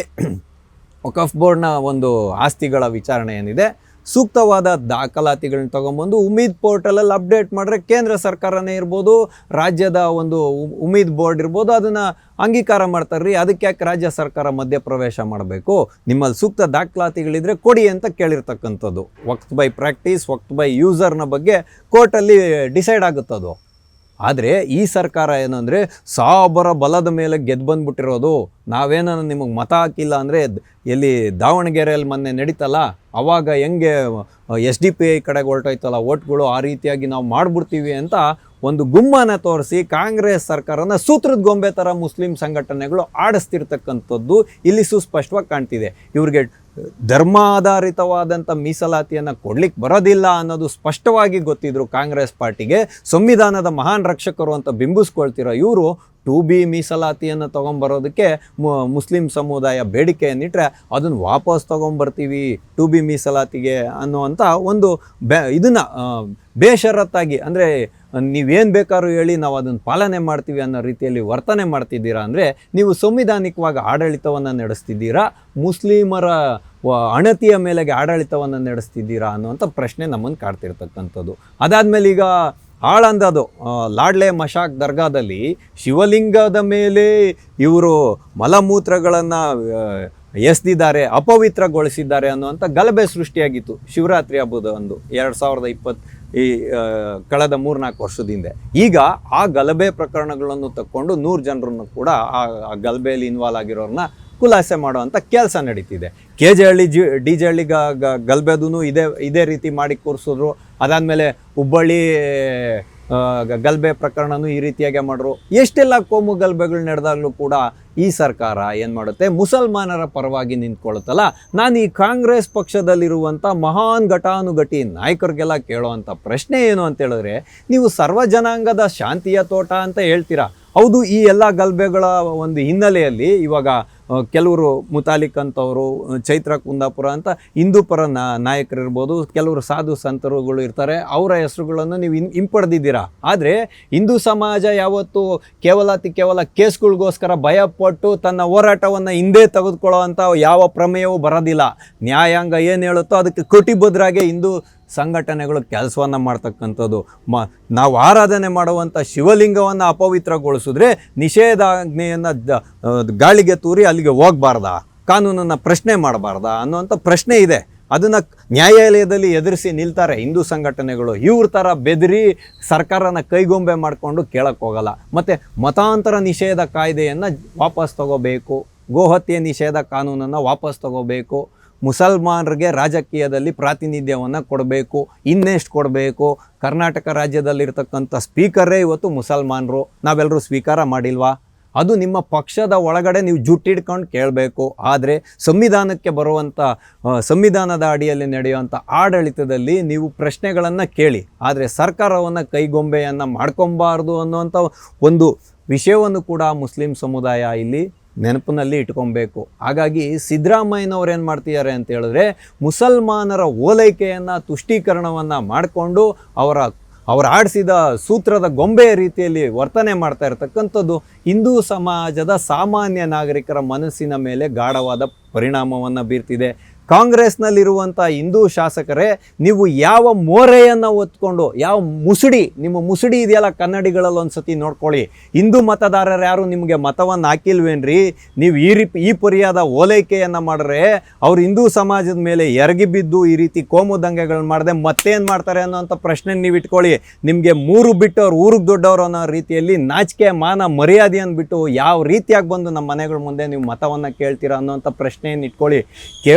ವಕಫ್ ಬೋರ್ಡ್ನ ಒಂದು ಆಸ್ತಿಗಳ ವಿಚಾರಣೆ ಏನಿದೆ ಸೂಕ್ತವಾದ ದಾಖಲಾತಿಗಳನ್ನ ತೊಗೊಂಬಂದು ಉಮೀದ್ ಪೋರ್ಟಲಲ್ಲಿ ಅಪ್ಡೇಟ್ ಮಾಡಿದ್ರೆ ಕೇಂದ್ರ ಸರ್ಕಾರನೇ ಇರ್ಬೋದು, ರಾಜ್ಯದ ಒಂದು ಉಮೀದ್ ಬೋರ್ಡ್ ಇರ್ಬೋದು, ಅದನ್ನು ಅಂಗೀಕಾರ ಮಾಡ್ತಾರೆ ರೀ. ಅದಕ್ಕೆ ಯಾಕೆ ರಾಜ್ಯ ಸರ್ಕಾರ ಮಧ್ಯಪ್ರವೇಶ ಮಾಡಬೇಕು? ನಿಮ್ಮಲ್ಲಿ ಸೂಕ್ತ ದಾಖಲಾತಿಗಳಿದ್ರೆ ಕೊಡಿ ಅಂತ ಕೇಳಿರ್ತಕ್ಕಂಥದ್ದು. ವಕ್ತ್ ಬೈ ಪ್ರಾಕ್ಟೀಸ್, ವಕ್ತ್ ಬೈ ಯೂಸರ್ನ ಬಗ್ಗೆ ಕೋರ್ಟಲ್ಲಿ ಡಿಸೈಡ್ ಆಗುತ್ತದು. ಆದರೆ ಈ ಸರ್ಕಾರ ಏನಂದರೆ ಸಾಬರ ಬಲದ ಮೇಲೆ ಗೆದ್ದು ಬಂದುಬಿಟ್ಟಿರೋದು. ನಾವೇನ ನಿಮಗೆ ಮತ ಹಾಕಿಲ್ಲ ಅಂದರೆ ಎಲ್ಲಿ ದಾವಣಗೆರೆಯಲ್ಲಿ ಮೊನ್ನೆ ನಡೀತಲ್ಲ, ಆವಾಗ ಹೆಂಗೆ SDPI ಕಡೆಗೆ ಹೊರಟೋಯ್ತಲ್ಲ ಓಟ್ಗಳು, ಆ ರೀತಿಯಾಗಿ ನಾವು ಮಾಡಿಬಿಡ್ತೀವಿ ಅಂತ ಒಂದು ಗುಮ್ಮನ ತೋರಿಸಿ ಕಾಂಗ್ರೆಸ್ ಸರ್ಕಾರನ ಸೂತ್ರದ ಗೊಂಬೆ ಥರ ಮುಸ್ಲಿಂ ಸಂಘಟನೆಗಳು ಆಡಿಸ್ತಿರ್ತಕ್ಕಂಥದ್ದು ಇಲ್ಲಿ ಸುಸ್ಪಷ್ಟವಾಗಿ ಕಾಣ್ತಿದೆ. ಇವ್ರಿಗೆ ಧರ್ಮಾಧಾರಿತವಾದಂಥ ಮೀಸಲಾತಿಯನ್ನು ಕೊಡ್ಲಿಕ್ಕೆ ಬರೋದಿಲ್ಲ ಅನ್ನೋದು ಸ್ಪಷ್ಟವಾಗಿ ಗೊತ್ತಿದ್ರು ಕಾಂಗ್ರೆಸ್ ಪಾರ್ಟಿಗೆ. ಸಂವಿಧಾನದ ಮಹಾನ್ ರಕ್ಷಕರು ಅಂತ ಬಿಂಬಿಸ್ಕೊಳ್ತಿರೋ ಇವರು 2B ಮೀಸಲಾತಿಯನ್ನು ತೊಗೊಂಬರೋದಕ್ಕೆ ಮುಸ್ಲಿಂ ಸಮುದಾಯ ಬೇಡಿಕೆಯನ್ನಿಟ್ಟರೆ ಅದನ್ನು ವಾಪಸ್ ತೊಗೊಂಬರ್ತೀವಿ 2B ಮೀಸಲಾತಿಗೆ ಅನ್ನುವಂಥ ಒಂದು ಇದನ್ನು ಬೇಷರತ್ತಾಗಿ, ಅಂದರೆ ನೀವೇನು ಬೇಕಾದ್ರೂ ಹೇಳಿ ನಾವು ಅದನ್ನು ಪಾಲನೆ ಮಾಡ್ತೀವಿ ಅನ್ನೋ ರೀತಿಯಲ್ಲಿ ವರ್ತನೆ ಮಾಡ್ತಿದ್ದೀರಾ ಅಂದರೆ ನೀವು ಸಂವಿಧಾನಿಕವಾಗಿ ಆಡಳಿತವನ್ನು ನಡೆಸ್ತಿದ್ದೀರಾ, ಮುಸ್ಲಿಮರ ಅಣತಿಯ ಮೇಲೆಗೆ ಆಡಳಿತವನ್ನು ನಡೆಸ್ತಿದ್ದೀರಾ ಅನ್ನುವಂಥ ಪ್ರಶ್ನೆ ನಮ್ಮನ್ನು ಕಾಡ್ತಿರ್ತಕ್ಕಂಥದ್ದು. ಅದಾದಮೇಲೆ ಈಗ ಆಳಂದದು ಲಾಡ್ಲೆ ಮಶಾಕ್ ದರ್ಗಾದಲ್ಲಿ ಶಿವಲಿಂಗದ ಮೇಲೆ ಇವರು ಮಲಮೂತ್ರಗಳನ್ನು ಎಸೆದಿದ್ದಾರೆ, ಅಪವಿತ್ರಗೊಳಿಸಿದ್ದಾರೆ ಅನ್ನುವಂಥ ಗಲಭೆ ಸೃಷ್ಟಿಯಾಗಿತ್ತು ಶಿವರಾತ್ರಿ ಹಬ್ಬದ ಒಂದು 2020 ಕಳೆದ 3-4 ವರ್ಷದಿಂದ. ಈಗ ಆ ಗಲಭೆ ಪ್ರಕರಣಗಳನ್ನು ತಕ್ಕೊಂಡು 100 ಜನರನ್ನು ಕೂಡ ಆ ಗಲಭೆಯಲ್ಲಿ ಇನ್ವಾಲ್ವ್ ಆಗಿರೋರನ್ನ ಖುಲಾಸೆ ಮಾಡುವಂಥ ಕೆಲಸ ನಡೀತಿದೆ. KJ ಹಳ್ಳಿ DJ ಹಳ್ಳಿ ಗಲಭೆದೂ ಇದೇ ರೀತಿ ಮಾಡಿ ಕೂರಿಸಿದ್ರು. ಅದಾದಮೇಲೆ ಹುಬ್ಬಳ್ಳಿ ಗಲಭೆ ಪ್ರಕರಣನೂ ಈ ರೀತಿಯಾಗಿ ಮಾಡ್ರು. ಎಷ್ಟೆಲ್ಲ ಕೋಮು ಗಲಭೆಗಳು ನಡೆದಾಗಲೂ ಕೂಡ ಈ ಸರ್ಕಾರ ಏನು ಮಾಡುತ್ತೆ, ಮುಸಲ್ಮಾನರ ಪರವಾಗಿ ನಿಂತ್ಕೊಳ್ಳುತ್ತಲ್ಲ. ನಾನು ಈ ಕಾಂಗ್ರೆಸ್ ಪಕ್ಷದಲ್ಲಿರುವಂಥ ಮಹಾನ್ ಘಟಾನುಘಟಿ ನಾಯಕರಿಗೆಲ್ಲ ಕೇಳೋವಂಥ ಪ್ರಶ್ನೆ ಏನು ಅಂತ ಹೇಳಿದ್ರೆ, ನೀವು ಸರ್ವ ಜನಾಂಗದ ಶಾಂತಿಯ ತೋಟ ಅಂತ ಹೇಳ್ತೀರಾ. ಹೌದು, ಈ ಎಲ್ಲ ಗಲಭೆಗಳ ಒಂದು ಹಿನ್ನೆಲೆಯಲ್ಲಿ ಇವಾಗ ಕೆಲವರು ಮುತಾಲಿಕ್ ಅಂತವರು, ಚೈತ್ರ ಕುಂದಾಪುರ ಅಂತ ಹಿಂದೂ ಪರ ನಾಯಕರಿರ್ಬೋದು, ಕೆಲವರು ಸಾಧು ಸಂತರುಗಳು ಇರ್ತಾರೆ, ಅವರ ಹೆಸರುಗಳನ್ನು ನೀವು ಹಿಂಪಡೆದಿದ್ದೀರಾ. ಆದರೆ ಹಿಂದೂ ಸಮಾಜ ಯಾವತ್ತೂ ಕೇವಲ ಕೇಸ್ಗಳಿಗೋಸ್ಕರ ಭಯಪಟ್ಟು ತನ್ನ ಹೋರಾಟವನ್ನು ಹಿಂದೆ ತೆಗೆದುಕೊಳ್ಳೋ ಅಂಥ ಯಾವ ಪ್ರಮೇಯವೂ ಬರೋದಿಲ್ಲ. ನ್ಯಾಯಾಂಗ ಏನು ಹೇಳುತ್ತೋ ಅದಕ್ಕೆ ಕಟಿಬದ್ಧರಾಗೆ ಹಿಂದೂ ಸಂಘಟನೆಗಳು ಕೆಲಸವನ್ನು ಮಾಡ್ತಕ್ಕಂಥದ್ದು. ನಾವು ಆರಾಧನೆ ಮಾಡುವಂಥ ಶಿವಲಿಂಗವನ್ನು ಅಪವಿತ್ರಗೊಳಿಸಿದ್ರೆ ನಿಷೇಧಾಜ್ಞೆಯನ್ನು ಗಾಳಿಗೆ ತೂರಿ ಅಲ್ಲಿಗೆ ಹೋಗಬಾರ್ದಾ, ಕಾನೂನನ್ನು ಪ್ರಶ್ನೆ ಮಾಡಬಾರ್ದಾ ಅನ್ನುವಂಥ ಪ್ರಶ್ನೆ ಇದೆ. ಅದನ್ನು ನ್ಯಾಯಾಲಯದಲ್ಲಿ ಎದುರಿಸಿ ನಿಲ್ತಾರೆ ಹಿಂದೂ ಸಂಘಟನೆಗಳು. ಇವ್ರ ಥರ ಬೆದರಿ ಸರ್ಕಾರನ ಕೈಗೊಂಬೆ ಮಾಡಿಕೊಂಡು ಕೇಳಕ್ಕೆ ಹೋಗಲ್ಲ. ಮತ್ತು ಮತಾಂತರ ನಿಷೇಧ ಕಾಯ್ದೆಯನ್ನು ವಾಪಸ್ ತಗೋಬೇಕು, ಗೋಹತ್ಯೆ ನಿಷೇಧ ಕಾನೂನನ್ನು ವಾಪಸ್ ತಗೋಬೇಕು, ಮುಸಲ್ಮಾನರಿಗೆ ರಾಜಕೀಯದಲ್ಲಿ ಪ್ರಾತಿನಿಧ್ಯವನ್ನು ಕೊಡಬೇಕು, ಇನ್ನೆಷ್ಟು ಕೊಡಬೇಕು. ಕರ್ನಾಟಕ ರಾಜ್ಯದಲ್ಲಿರ್ತಕ್ಕಂಥ ಸ್ಪೀಕರೇ ಇವತ್ತು ಮುಸಲ್ಮಾನರು, ನಾವೆಲ್ಲರೂ ಸ್ವೀಕಾರ ಮಾಡಿಲ್ವಾ? ಅದು ನಿಮ್ಮ ಪಕ್ಷದ ಒಳಗಡೆ ನೀವು ಜುಟ್ಟಿಡ್ಕೊಂಡು ಕೇಳಬೇಕು. ಆದರೆ ಸಂವಿಧಾನಕ್ಕೆ ಬರುವಂಥ ಸಂವಿಧಾನದ ಅಡಿಯಲ್ಲಿ ನಡೆಯುವಂಥ ಆಡಳಿತದಲ್ಲಿ ನೀವು ಪ್ರಶ್ನೆಗಳನ್ನು ಕೇಳಿ, ಆದರೆ ಸರ್ಕಾರವನ್ನು ಕೈಗೊಂಬೆಯನ್ನು ಮಾಡ್ಕೊಬಾರ್ದು ಅನ್ನುವಂಥ ಒಂದು ವಿಷಯವನ್ನು ಕೂಡ ಮುಸ್ಲಿಂ ಸಮುದಾಯ ಇಲ್ಲಿ ನೆನಪಿನಲ್ಲಿ ಇಟ್ಕೊಬೇಕು. ಹಾಗಾಗಿ ಸಿದ್ದರಾಮಯ್ಯನವ್ರು ಏನು ಮಾಡ್ತಿದ್ದಾರೆ ಅಂತ ಹೇಳಿದ್ರೆ, ಮುಸಲ್ಮಾನರ ಓಲೈಕೆಯನ್ನು ತುಷ್ಟೀಕರಣವನ್ನು ಮಾಡಿಕೊಂಡು ಅವರ ಆಡಿಸಿದ ಸೂತ್ರದ ಗೊಂಬೆಯ ರೀತಿಯಲ್ಲಿ ವರ್ತನೆ ಮಾಡ್ತಾ ಇರತಕ್ಕಂಥದ್ದು ಹಿಂದೂ ಸಮಾಜದ ಸಾಮಾನ್ಯ ನಾಗರಿಕರ ಮನಸ್ಸಿನ ಮೇಲೆ ಗಾಢವಾದ ಪರಿಣಾಮವನ್ನು ಬೀರ್ತಿದೆ. ಕಾಂಗ್ರೆಸ್ನಲ್ಲಿರುವಂಥ ಹಿಂದೂ ಶಾಸಕರೇ, ನೀವು ಯಾವ ಮೋರೆಯನ್ನು ಹೊತ್ಕೊಂಡು, ಯಾವ ನಿಮ್ಮ ಮುಸುಡಿ ಇದೆಯಲ್ಲ ಕನ್ನಡಿಗಳಲ್ಲಿ ಒಂದು ಸತಿ ನೋಡ್ಕೊಳ್ಳಿ. ಹಿಂದೂ ಮತದಾರರು ಯಾರು ನಿಮಗೆ ಮತವನ್ನು ಹಾಕಿಲ್ವೇನ್ರಿ? ನೀವು ಈ ಪರಿಯಾದ ಓಲೈಕೆಯನ್ನು ಮಾಡಿದ್ರೆ ಅವ್ರು ಹಿಂದೂ ಸಮಾಜದ ಮೇಲೆ ಎರಗಿ ಬಿದ್ದು ಈ ರೀತಿ ಕೋಮು ದಂಗೆಗಳನ್ನ ಮಾಡದೆ ಮತ್ತೇನು ಮಾಡ್ತಾರೆ ಅನ್ನೋಂಥ ಪ್ರಶ್ನೆ ನೀವು ಇಟ್ಕೊಳ್ಳಿ. ನಿಮಗೆ 3 ಬಿಟ್ಟು ಅವ್ರು ಊರಿಗೆ ದೊಡ್ಡವರು ಅನ್ನೋ ರೀತಿಯಲ್ಲಿ ನಾಚಿಕೆ ಮಾನ ಮರ್ಯಾದೆಯನ್ನು ಬಿಟ್ಟು ಯಾವ ರೀತಿಯಾಗಿ ಬಂದು ನಮ್ಮ ಮನೆಗಳ ಮುಂದೆ ನೀವು ಮತವನ್ನು ಕೇಳ್ತೀರಾ ಅನ್ನೋಂಥ ಪ್ರಶ್ನೆಯನ್ನು ಇಟ್ಕೊಳ್ಳಿ.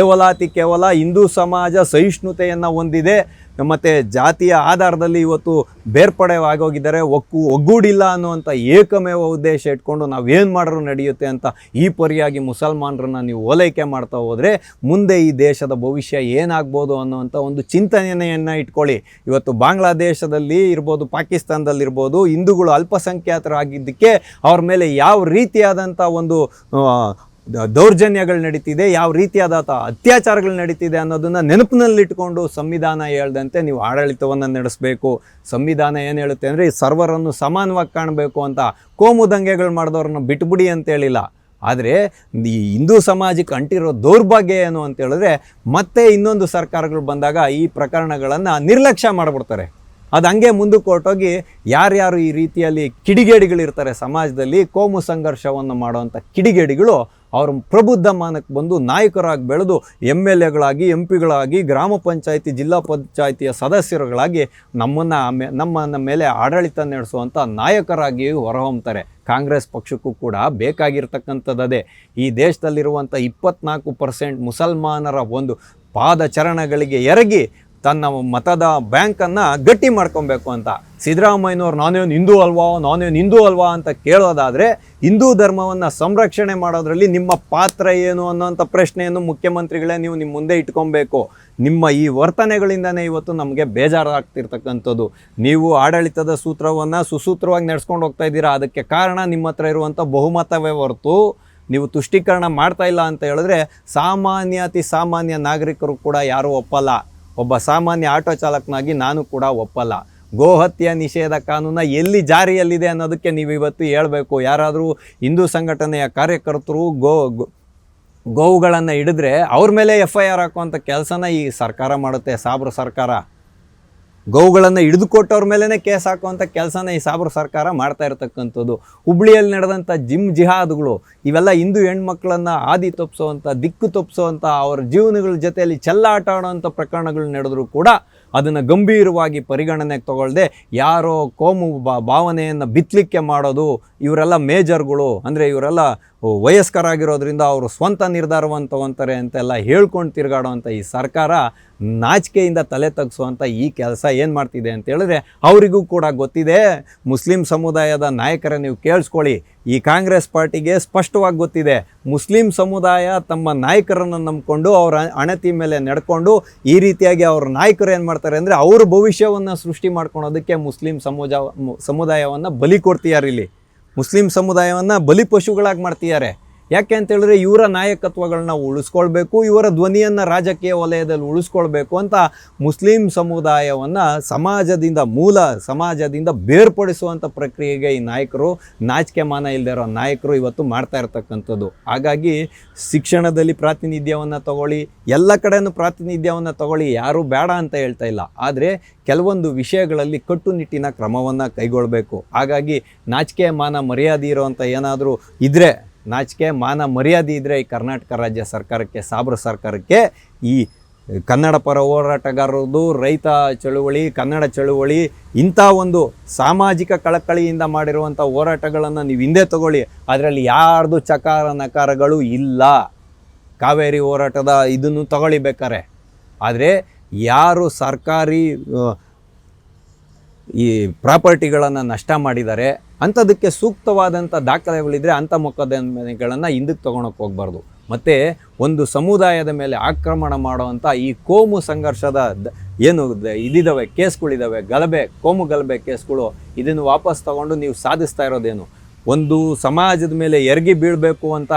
ಕೇವಲ ಹಿಂದೂ ಸಮಾಜ ಸಹಿಷ್ಣುತೆಯನ್ನು ಹೊಂದಿದೆ ಮತ್ತು ಜಾತಿಯ ಆಧಾರದಲ್ಲಿ ಇವತ್ತು ಬೇರ್ಪಡೆವಾಗೋಗಿದ್ದಾರೆ, ಒಗ್ಗೂಡಿಲ್ಲ ಅನ್ನುವಂಥ ಏಕಮೇವ ಉದ್ದೇಶ ಇಟ್ಕೊಂಡು ನಾವೇನು ಮಾಡಿದ್ರು ನಡೆಯುತ್ತೆ ಅಂತ ಈ ಪರಿಯಾಗಿ ಮುಸಲ್ಮಾನರನ್ನು ನೀವು ಓಲೈಕೆ ಮಾಡ್ತಾ ಹೋದರೆ ಮುಂದೆ ಈ ದೇಶದ ಭವಿಷ್ಯ ಏನಾಗ್ಬೋದು ಅನ್ನುವಂಥ ಒಂದು ಚಿಂತನೆಯನ್ನು ಇಟ್ಕೊಳ್ಳಿ. ಇವತ್ತು ಬಾಂಗ್ಲಾದೇಶದಲ್ಲಿ ಇರ್ಬೋದು, ಪಾಕಿಸ್ತಾನದಲ್ಲಿರ್ಬೋದು, ಹಿಂದೂಗಳು ಅಲ್ಪಸಂಖ್ಯಾತರಾಗಿದ್ದಕ್ಕೆ ಅವ್ರ ಮೇಲೆ ಯಾವ ರೀತಿಯಾದಂಥ ಒಂದು ದೌರ್ಜನ್ಯಗಳು ನಡೀತಿದೆ, ಯಾವ ರೀತಿಯಾದ ಅತ್ಯಾಚಾರಗಳು ನಡೀತಿದೆ ಅನ್ನೋದನ್ನು ನೆನಪಿನಲ್ಲಿಟ್ಕೊಂಡು ಸಂವಿಧಾನ ಹೇಳ್ದಂತೆ ನೀವು ಆಡಳಿತವನ್ನು ನಡೆಸಬೇಕು. ಸಂವಿಧಾನ ಏನು ಹೇಳುತ್ತೆ ಅಂದರೆ ಸರ್ವರನ್ನು ಸಮಾನವಾಗಿ ಕಾಣಬೇಕು ಅಂತ. ಕೋಮು ದಂಗೆಗಳು ಮಾಡಿದವ್ರನ್ನ ಬಿಟ್ಬಿಡಿ ಅಂತ ಹೇಳಿಲ್ಲ, ಆದರೆ ಈ ಹಿಂದೂ ಸಮಾಜಕ್ಕೆ ಅಂಟಿರೋ ದೌರ್ಭಾಗ್ಯ ಏನು ಅಂತ ಹೇಳಿದ್ರೆ ಮತ್ತೆ ಇನ್ನೊಂದು ಸರ್ಕಾರಗಳು ಬಂದಾಗ ಈ ಪ್ರಕರಣಗಳನ್ನು ನಿರ್ಲಕ್ಷ್ಯ ಮಾಡಿಬಿಡ್ತಾರೆ. ಅದು ಹಂಗೆ ಮುಂದಕ್ಕೆ ಹೊರಟೋಗಿ ಯಾರ್ಯಾರು ಈ ರೀತಿಯಲ್ಲಿ ಕಿಡಿಗೇಡಿಗಳಿರ್ತಾರೆ ಸಮಾಜದಲ್ಲಿ, ಕೋಮು ಸಂಘರ್ಷವನ್ನು ಮಾಡುವಂಥ ಕಿಡಿಗೇಡಿಗಳು ಅವರು ಪ್ರಬುದ್ಧ ಮಾನಕ್ಕೆ ಬಂದು ನಾಯಕರಾಗಿ ಬೆಳೆದು MLAಗಳಾಗಿ, MP ಗಳಾಗಿ, ಗ್ರಾಮ ಪಂಚಾಯಿತಿ, ಜಿಲ್ಲಾ ಪಂಚಾಯಿತಿಯ ಸದಸ್ಯರುಗಳಾಗಿ ನಮ್ಮ ಮೇಲೆ ಆಡಳಿತ ನಡೆಸುವಂಥ ನಾಯಕರಾಗಿ ಹೊರಹೊಮ್ತಾರೆ. ಕಾಂಗ್ರೆಸ್ ಪಕ್ಷಕ್ಕೂ ಕೂಡ ಬೇಕಾಗಿರ್ತಕ್ಕಂಥದ್ದೇ ಈ ದೇಶದಲ್ಲಿರುವಂಥ 24% ಮುಸಲ್ಮಾನರ ಒಂದು ಪಾದಚರಣಗಳಿಗೆ ಎರಗಿ ತನ್ನ ಮತದ ಬ್ಯಾಂಕನ್ನು ಗಟ್ಟಿ ಮಾಡ್ಕೊಬೇಕು ಅಂತ. ಸಿದ್ದರಾಮಯ್ಯನವ್ರು ನಾನೇನು ಹಿಂದೂ ಅಲ್ವಾ ಅಂತ ಕೇಳೋದಾದರೆ ಹಿಂದೂ ಧರ್ಮವನ್ನು ಸಂರಕ್ಷಣೆ ಮಾಡೋದ್ರಲ್ಲಿ ನಿಮ್ಮ ಪಾತ್ರ ಏನು ಅನ್ನೋಂಥ ಪ್ರಶ್ನೆಯನ್ನು ಮುಖ್ಯಮಂತ್ರಿಗಳೇ ನೀವು ನಿಮ್ಮ ಮುಂದೆ ಇಟ್ಕೊಬೇಕು. ನಿಮ್ಮ ಈ ವರ್ತನೆಗಳಿಂದನೇ ಇವತ್ತು ನಮಗೆ ಬೇಜಾರಾಗ್ತಿರ್ತಕ್ಕಂಥದ್ದು. ನೀವು ಆಡಳಿತದ ಸೂತ್ರವನ್ನು ಸುಸೂತ್ರವಾಗಿ ನಡೆಸ್ಕೊಂಡು ಹೋಗ್ತಾ ಇದ್ದೀರಾ, ಅದಕ್ಕೆ ಕಾರಣ ನಿಮ್ಮ ಹತ್ರ ಇರುವಂಥ ಬಹುಮತವೇ ಹೊರತು ನೀವು ತುಷ್ಟೀಕರಣ ಮಾಡ್ತಾ ಇಲ್ಲ ಅಂತ ಹೇಳಿದ್ರೆ ಅತಿ ಸಾಮಾನ್ಯ ನಾಗರಿಕರು ಕೂಡ ಯಾರೂ ಒಪ್ಪಲ್ಲ. ಒಬ್ಬ ಸಾಮಾನ್ಯ ಆಟೋ ಚಾಲಕನಾಗಿ ನಾನು ಕೂಡ ಒಪ್ಪಲ್ಲ. ಗೋಹತ್ಯೆ ನಿಷೇಧ ಕಾನೂನ ಎಲ್ಲಿ ಜಾರಿಯಲ್ಲಿದೆ ಅನ್ನೋದಕ್ಕೆ ನೀವು ಇವತ್ತು ಹೇಳಬೇಕು. ಯಾರಾದರೂ ಹಿಂದೂ ಸಂಘಟನೆಯ ಕಾರ್ಯಕರ್ತರು ಗೋವುಗಳನ್ನು ಹಿಡಿದ್ರೆ ಅವ್ರ ಮೇಲೆ FIR ಹಾಕುವಂಥ ಕೆಲಸನ ಈ ಸರ್ಕಾರ ಮಾಡುತ್ತೆ, ಸಾಬ್ರ ಸರ್ಕಾರ. ಗೋವುಗಳನ್ನು ಹಿಡಿದುಕೊಟ್ಟವ್ರ ಮೇಲೇ ಕೇಸ್ ಹಾಕುವಂಥ ಕೆಲಸನ ಈ ಸಾಬ್ರ ಸರ್ಕಾರ ಮಾಡ್ತಾ ಇರತಕ್ಕಂಥದ್ದು. ಹುಬ್ಳಿಯಲ್ಲಿ ನಡೆದಂಥ ಜಿಹಾದ್ಗಳು ಇವೆಲ್ಲ ಹಿಂದೂ ಹೆಣ್ಮಕ್ಳನ್ನು ಹಾದಿ ತಪ್ಪಿಸುವಂಥ, ದಿಕ್ಕು ತಪ್ಪಿಸುವಂಥ, ಅವರ ಜೀವನಗಳ ಜೊತೆಯಲ್ಲಿ ಚೆಲ್ಲಾಟ ಆಡೋವಂಥ ಪ್ರಕರಣಗಳು ನಡೆದರೂ ಕೂಡ ಅದನ್ನು ಗಂಭೀರವಾಗಿ ಪರಿಗಣನೆಗೆ ತಗೊಳ್ಳದೆ ಯಾರೋ ಕೋಮು ಭಾವನೆಯನ್ನು ಬಿತ್ತಲಿಕ್ಕೆ ಮಾಡೋದು, ಇವರೆಲ್ಲ ಮೇಜರ್ಗಳು ಅಂದರೆ ಇವರೆಲ್ಲ ವಯಸ್ಕರಾಗಿರೋದ್ರಿಂದ ಅವರು ಸ್ವಂತ ನಿರ್ಧಾರವನ್ನು ತಗೊತಾರೆ ಅಂತೆಲ್ಲ ಹೇಳ್ಕೊಂಡು ತಿರುಗಾಡುವಂಥ ಈ ಸರ್ಕಾರ ನಾಚಿಕೆಯಿಂದ ತಲೆ ತಗ್ಸುವಂಥ ಈ ಕೆಲಸ ಏನು ಮಾಡ್ತಿದೆ ಅಂತ ಹೇಳಿದ್ರೆ ಅವರಿಗೂ ಕೂಡ ಗೊತ್ತಿದೆ. ಮುಸ್ಲಿಂ ಸಮುದಾಯದ ನಾಯಕರೇ ನೀವು ಕೇಳಿಸ್ಕೊಳ್ಳಿ, ಈ ಕಾಂಗ್ರೆಸ್ ಪಾರ್ಟಿಗೆ ಸ್ಪಷ್ಟವಾಗಿ ಗೊತ್ತಿದೆ. ಮುಸ್ಲಿಂ ಸಮುದಾಯ ತಮ್ಮ ನಾಯಕರನ್ನು ನಂಬಿಕೊಂಡು ಅವರ ಅಣತಿ ಮೇಲೆ ನಡ್ಕೊಂಡು ಈ ರೀತಿಯಾಗಿ ಅವ್ರ ನಾಯಕರು ಏನು ಮಾಡ್ತಾರೆ ಅಂದರೆ ಅವ್ರ ಭವಿಷ್ಯವನ್ನು ಸೃಷ್ಟಿ ಮಾಡ್ಕೊಳೋದಕ್ಕೆ ಮುಸ್ಲಿಂ ಸಮುದಾಯವನ್ನು ಬಲಿ ಕೊಡ್ತಿದ್ದಾರೆ. ಇಲ್ಲಿ ಮುಸ್ಲಿಂ ಸಮುದಾಯವನ್ನು ಬಲಿಪಶುಗಳಾಗಿ ಮಾಡ್ತಿದ್ದಾರೆ. ಯಾಕೆ ಅಂತ ಹೇಳಿದ್ರೆ ಇವರ ನಾಯಕತ್ವಗಳನ್ನ ಉಳಿಸ್ಕೊಳ್ಬೇಕು, ಇವರ ಧ್ವನಿಯನ್ನು ರಾಜಕೀಯ ವಲಯದಲ್ಲಿ ಉಳಿಸ್ಕೊಳ್ಬೇಕು ಅಂತ ಮುಸ್ಲಿಂ ಸಮುದಾಯವನ್ನು ಸಮಾಜದಿಂದ ಬೇರ್ಪಡಿಸುವಂಥ ಪ್ರಕ್ರಿಯೆಗೆ ಈ ನಾಯಕರು, ನಾಚಿಕೆ ಮಾನ ಇಲ್ಲದೆ ಇರೋ ನಾಯಕರು ಇವತ್ತು ಮಾಡ್ತಾ ಇರ್ತಕ್ಕಂಥದ್ದು. ಹಾಗಾಗಿ ಶಿಕ್ಷಣದಲ್ಲಿ ಪ್ರಾತಿನಿಧ್ಯವನ್ನು ತಗೊಳ್ಳಿ, ಎಲ್ಲ ಕಡೆಯೂ ಪ್ರಾತಿನಿಧ್ಯವನ್ನು ತಗೊಳ್ಳಿ, ಯಾರೂ ಬೇಡ ಅಂತ ಹೇಳ್ತಾ ಇಲ್ಲ. ಆದರೆ ಕೆಲವೊಂದು ವಿಷಯಗಳಲ್ಲಿ ಕಟ್ಟುನಿಟ್ಟಿನ ಕ್ರಮವನ್ನು ಕೈಗೊಳ್ಳಬೇಕು. ಹಾಗಾಗಿ ನಾಚಿಕೆ ಮಾನ ಮರ್ಯಾದೆ ಇರೋವಂಥ ಏನಾದರೂ ಇದ್ದರೆ, ನಾಚಿಕೆ ಮಾನ ಮರ್ಯಾದೆ ಇದ್ದರೆ ಈ ಕರ್ನಾಟಕ ರಾಜ್ಯ ಸರ್ಕಾರಕ್ಕೆ, ಸಾಬ್ರ ಸರ್ಕಾರಕ್ಕೆ, ಈ ಕನ್ನಡ ಪರ ಹೋರಾಟಗಾರರದು, ರೈತ ಚಳುವಳಿ, ಕನ್ನಡ ಚಳುವಳಿ, ಇಂಥ ಒಂದು ಸಾಮಾಜಿಕ ಕಳಕಳಿಯಿಂದ ಮಾಡಿರುವಂಥ ಹೋರಾಟಗಳನ್ನು ನೀವು ಹಿಂದೆ ತಗೊಳ್ಳಿ, ಅದರಲ್ಲಿ ಯಾರ್ದು ಚಕಾರ ನಕಾರಗಳು ಇಲ್ಲ. ಕಾವೇರಿ ಹೋರಾಟದ ಇದನ್ನು ತಗೊಳ್ಳಿಬೇಕಾರೆ. ಆದರೆ ಯಾರು ಸರ್ಕಾರಿ ಈ ಪ್ರಾಪರ್ಟಿಗಳನ್ನು ನಷ್ಟ ಮಾಡಿದ್ದಾರೆ ಅಂಥದಕ್ಕೆ ಸೂಕ್ತವಾದಂಥ ದಾಖಲೆಗಳಿದ್ದರೆ ಅಂಥ ಮೊಕದ್ದಮೆಗಳನ್ನು ಹಿಂದಕ್ಕೆ ತೊಗೊಳಕ್ಕೆ ಹೋಗಬಾರ್ದು. ಮತ್ತು ಒಂದು ಸಮುದಾಯದ ಮೇಲೆ ಆಕ್ರಮಣ ಮಾಡುವಂಥ ಈ ಕೋಮು ಸಂಘರ್ಷದ ಇದಿದ್ದಾವೆ ಕೇಸ್ಗಳಿದ್ದಾವೆ, ಕೋಮು ಗಲಭೆ ಕೇಸ್ಗಳು, ಇದನ್ನು ವಾಪಸ್ ತಗೊಂಡು ನೀವು ಸಾಧಿಸ್ತಾ ಇರೋದೇನು? ಒಂದು ಸಮಾಜದ ಮೇಲೆ ಎರಗಿ ಬೀಳಬೇಕು ಅಂತ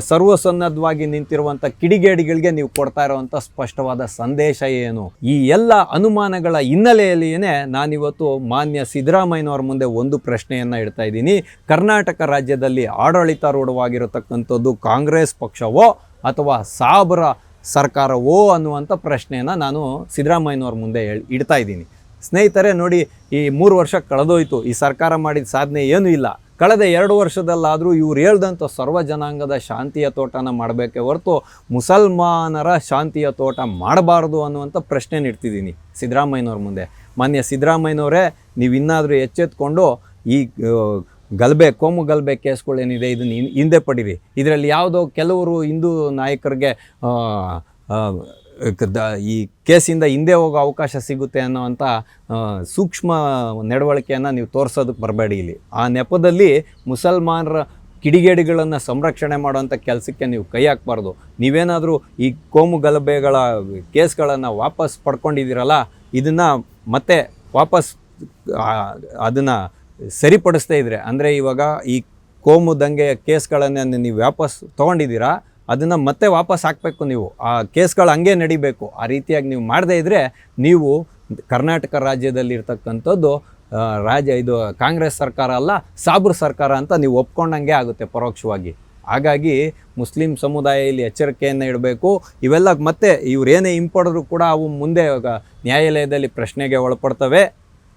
ಸರ್ವಸನ್ನದ್ಧವಾಗಿ ನಿಂತಿರುವಂಥ ಕಿಡಿಗೇಡಿಗಳಿಗೆ ನೀವು ಕೊಡ್ತಾ ಇರುವಂಥ ಸ್ಪಷ್ಟವಾದ ಸಂದೇಶ ಏನು? ಈ ಎಲ್ಲ ಅನುಮಾನಗಳ ಹಿನ್ನೆಲೆಯಲ್ಲಿಯೇ ನಾನಿವತ್ತು ಮಾನ್ಯ ಸಿದ್ದರಾಮಯ್ಯನವ್ರ ಮುಂದೆ ಒಂದು ಪ್ರಶ್ನೆಯನ್ನು ಇಡ್ತಾ ಇದ್ದೀನಿ. ಕರ್ನಾಟಕ ರಾಜ್ಯದಲ್ಲಿ ಆಡಳಿತಾರೂಢವಾಗಿರತಕ್ಕಂಥದ್ದು ಕಾಂಗ್ರೆಸ್ ಪಕ್ಷವೋ ಅಥವಾ ಸಾಬ್ರ ಸರ್ಕಾರವೋ ಅನ್ನುವಂಥ ಪ್ರಶ್ನೆಯನ್ನು ನಾನು ಸಿದ್ದರಾಮಯ್ಯನವ್ರ ಮುಂದೆ ಇಡ್ತಾ ಇದ್ದೀನಿ. ಸ್ನೇಹಿತರೆ ನೋಡಿ, ಈ 3 ವರ್ಷ ಕಳೆದೋಯ್ತು, ಈ ಸರ್ಕಾರ ಮಾಡಿದ ಸಾಧನೆ ಏನೂ ಇಲ್ಲ. ಕಳೆದ 2 ವರ್ಷದಲ್ಲಾದರೂ ಇವ್ರು ಹೇಳ್ದಂಥ ಸರ್ವ ಜನಾಂಗದ ಶಾಂತಿಯ ತೋಟನ ಮಾಡಬೇಕೇ ಹೊರತು ಮುಸಲ್ಮಾನರ ಶಾಂತಿಯ ತೋಟ ಮಾಡಬಾರ್ದು ಅನ್ನುವಂಥ ಪ್ರಶ್ನೆ ಇಡ್ತಿದ್ದೀನಿ ಸಿದ್ದರಾಮಯ್ಯನವ್ರ ಮುಂದೆ. ಮಾನ್ಯ ಸಿದ್ದರಾಮಯ್ಯನವರೇ, ನೀವು ಇನ್ನಾದರೂ ಎಚ್ಚೆತ್ಕೊಂಡು ಈ ಕೋಮು ಗಲಭೆ ಕೇಸ್ಗಳೇನಿದೆ ಇದನ್ನು ಹಿಂದೆ ಪಡೀರಿ. ಇದರಲ್ಲಿ ಯಾವುದೋ ಕೆಲವರು ಹಿಂದೂ ನಾಯಕರಿಗೆ ಈ ಕೇಸಿಂದ ಹಿಂದೆ ಹೋಗೋ ಅವಕಾಶ ಸಿಗುತ್ತೆ ಅನ್ನೋವಂಥ ಸೂಕ್ಷ್ಮ ನಡವಳಿಕೆಯನ್ನು ನೀವು ತೋರಿಸೋದಕ್ಕೆ ಬರಬೇಡಿ. ಇಲ್ಲಿ ಆ ನೆಪದಲ್ಲಿ ಮುಸಲ್ಮಾನರ ಕಿಡಿಗೇಡಿಗಳನ್ನು ಸಂರಕ್ಷಣೆ ಮಾಡುವಂಥ ಕೆಲಸಕ್ಕೆ ನೀವು ಕೈ ಹಾಕಬಾರ್ದು. ನೀವೇನಾದರೂ ಈ ಕೋಮು ಗಲಭೆಗಳ ಕೇಸ್ಗಳನ್ನು ವಾಪಸ್ ಪಡ್ಕೊಂಡಿದ್ದೀರಲ್ಲ, ಇದನ್ನು ಮತ್ತೆ ವಾಪಸ್ ಅದನ್ನು ಸರಿಪಡಿಸ್ತಾ ಇದ್ರೆ, ಅಂದರೆ ಇವಾಗ ಈ ಕೋಮು ದಂಗೆಯ ಕೇಸ್ಗಳನ್ನು ನೀವು ವಾಪಸ್ ತೊಗೊಂಡಿದ್ದೀರಾ, ಅದನ್ನು ಮತ್ತೆ ವಾಪಸ್ ಹಾಕಬೇಕು. ನೀವು ಆ ಕೇಸ್ಗಳು ಹಂಗೆ ನಡಿಬೇಕು. ಆ ರೀತಿಯಾಗಿ ನೀವು ಮಾಡದೇ ಇದ್ದರೆ ನೀವು ಕರ್ನಾಟಕ ರಾಜ್ಯದಲ್ಲಿರ್ತಕ್ಕಂಥದ್ದು ಇದು ಕಾಂಗ್ರೆಸ್ ಸರ್ಕಾರ ಅಲ್ಲ, ಸಾಬ್ರ ಸರ್ಕಾರ ಅಂತ ನೀವು ಒಪ್ಕೊಂಡಂಗೆ ಆಗುತ್ತೆ ಪರೋಕ್ಷವಾಗಿ. ಹಾಗಾಗಿ ಮುಸ್ಲಿಂ ಸಮುದಾಯ ಇಲ್ಲಿ ಎಚ್ಚರಿಕೆಯನ್ನು ಇಡಬೇಕು. ಇವೆಲ್ಲ ಮತ್ತೆ ಇವರೇನೇ ಹಿಂಪಡೆದ್ರು ಕೂಡ ಅವು ಮುಂದೆ ನ್ಯಾಯಾಲಯದಲ್ಲಿ ಪ್ರಶ್ನೆಗೆ ಒಳಪಡ್ತವೆ.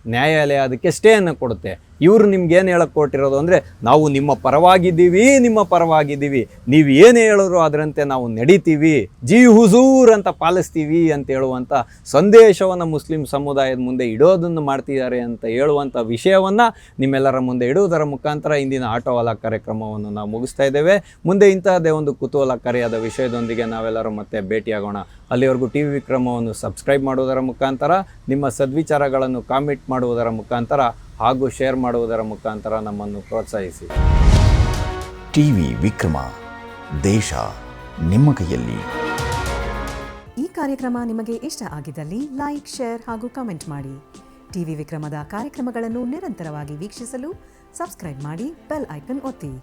ನ್ಯಾಯಾಲಯ ಅದಕ್ಕೆ ಸ್ಟೇಯನ್ನು ಕೊಡುತ್ತೆ. ಇವರು ನಿಮ್ಗೇನು ಹೇಳಕ್ಕೆ ಕೊಟ್ಟಿರೋದು ಅಂದರೆ, ನಾವು ನಿಮ್ಮ ಪರವಾಗಿದ್ದೀವಿ, ನೀವು ಏನು ಹೇಳಿದ್ರು ಅದರಂತೆ ನಾವು ನಡಿತೀವಿ, ಜಿ ಹುಜೂರ್ ಅಂತ ಪಾಲಿಸ್ತೀವಿ ಅಂತ ಹೇಳುವಂಥ ಸಂದೇಶವನ್ನು ಮುಸ್ಲಿಂ ಸಮುದಾಯದ ಮುಂದೆ ಇಡೋದನ್ನು ಮಾಡ್ತಿದ್ದಾರೆ ಅಂತ ಹೇಳುವಂಥ ವಿಷಯವನ್ನು ನಿಮ್ಮೆಲ್ಲರ ಮುಂದೆ ಇಡುವುದರ ಮುಖಾಂತರ ಇಂದಿನ ಆಟೋವಾಲ ಕಾರ್ಯಕ್ರಮವನ್ನು ನಾವು ಮುಗಿಸ್ತಾ ಇದ್ದೇವೆ. ಮುಂದೆ ಇಂತಹದ್ದೇ ಒಂದು ಕುತೂಹಲಕಾರಿಯಾದ ವಿಷಯದೊಂದಿಗೆ ನಾವೆಲ್ಲರೂ ಮತ್ತೆ ಭೇಟಿಯಾಗೋಣ. ಅಲ್ಲಿವರೆಗೂ ಟಿ ವಿ ವಿಕ್ರಮವನ್ನು ಸಬ್ಸ್ಕ್ರೈಬ್ ಮಾಡುವುದರ ಮುಖಾಂತರ, ನಿಮ್ಮ ಸದ್ವಿಚಾರಗಳನ್ನು ಕಾಮೆಂಟ್ ಮಾಡುವುದರ ಮುಖಾಂತರ ಹಾಗೂ ಶೇರ್ ಮಾಡುವುದರ ಮುಖಾಂತರ ನಮ್ಮನ್ನು ಪ್ರೋತ್ಸಾಹಿಸಿ. ಟಿವಿ ವಿಕ್ರಮ, ದೇಶ ನಿಮ್ಮ ಕೈಯಲ್ಲಿ. ಈ ಕಾರ್ಯಕ್ರಮ ನಿಮಗೆ ಇಷ್ಟ ಆಗಿದ್ದಲ್ಲಿ ಲೈಕ್, ಶೇರ್ ಹಾಗೂ ಕಮೆಂಟ್ ಮಾಡಿ. ಟಿವಿ ವಿಕ್ರಮದ ಕಾರ್ಯಕ್ರಮಗಳನ್ನು ನಿರಂತರವಾಗಿ ವೀಕ್ಷಿಸಲು ಸಬ್ಸ್ಕ್ರೈಬ್ ಮಾಡಿ, ಬೆಲ್ ಐಕನ್ ಒತ್ತಿ.